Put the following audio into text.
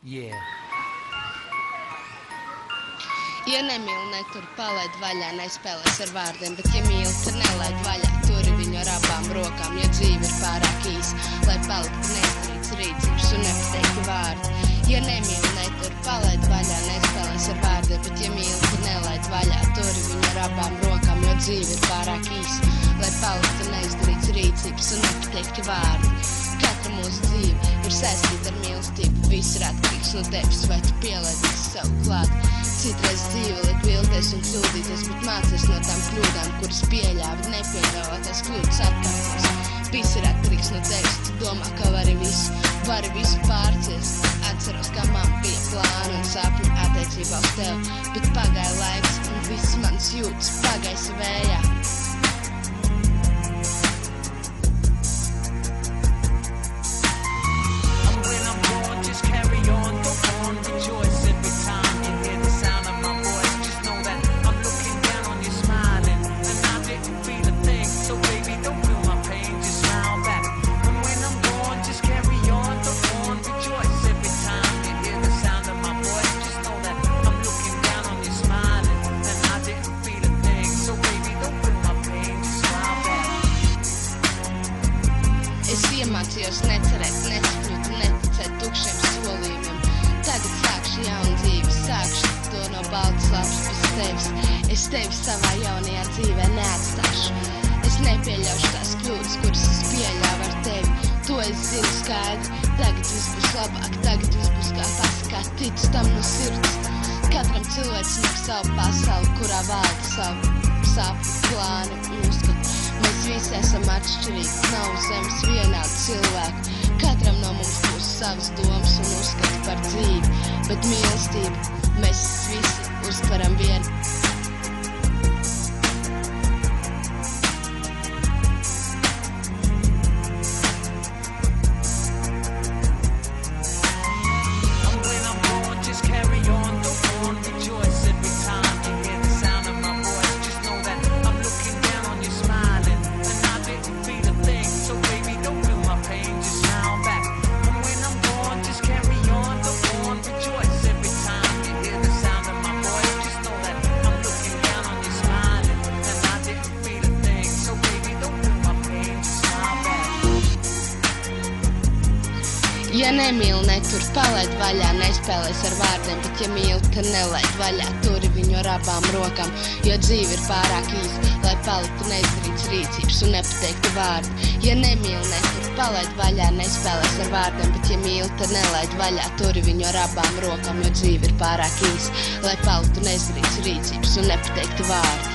Yeah. Ja nemīl, netur palaid vaļā, nespēlēs ar vārdiem, bet ja mīl, tad nelaid vaļā, turi viņu ar abām rokām, jo dzīve ir pārāk īsa, lai paliktu neizdarīts rīcības un nepateikti vārdi. Ja nemīl, netur palaid vaļā, nespēlēs ar vārdiem, bet ja mīl, tad nelaid vaļā, turi viņu ar abām rokām, jo dzīve ir pārāk īsa, lai paliktu neizdarīts rīcības un nepateikti vārdi. Katra mūsu dzīve ir saistīta ar mīlestību, viss ir atkarīgs no tevis, vai tu pielaidīsi savu klāt. Citreiz dzīve liek vilties un kļūdīties, bet mācies no tām kļūdām, kuras pieļāvi, nepieļaujot kļūdas atkārtos. Viss ir atkarīgs no tevis, tu domā, ka vari visu pārciest. Atceros, kā man bija plāni un sapņi attiecībā uz tevi, bet pagāja laiks un viss mans jūtas pagaisa vējā. Es iemācījos necerēt, nesapņot un neticēt tukšiem solījumiem. Tagad sākšu jaunu dzīvi, sākšu to no baltas lapas bez tevis. Es tevi savā jaunajā dzīvē neatstāšu. Es nepieļaušu tās kļūdas, kuras es pieļāvu ar tevi. To es zinu skaidri, tagad viss būs labāk, tagad viss būs kā pasakā, ticu tam no sirds. Katram cilvēcim ir savu pasauli, kurā valda savu sapņu, plānu un uzskatu. Mēs visi esam atšķirīgi, nav zemes vienādu cilvēku. Katram no mums būs savas domas un uzskati par dzīvi, bet mīlestību mēs visi uztveram vienu. Ja nemīl, netur palaid vaļā, nespēlēs ar vārdiem, bet ja mīl, tad nelaid vaļā, turi viņu ar abām rokām, jo dzīve ir pārāk īsa, lai paliktu neizdarīts rīcības un nepateikti vārdi. Ja nemīl, netur palaid vaļā, nespēlēs ar vārdiem, bet ja mīl, tad nelaid vaļā, turi viņu ar abām rokām, jo dzīve ir pārāk īsa, lai paliktu neizdarīts rīcības un nepateikti vārdi.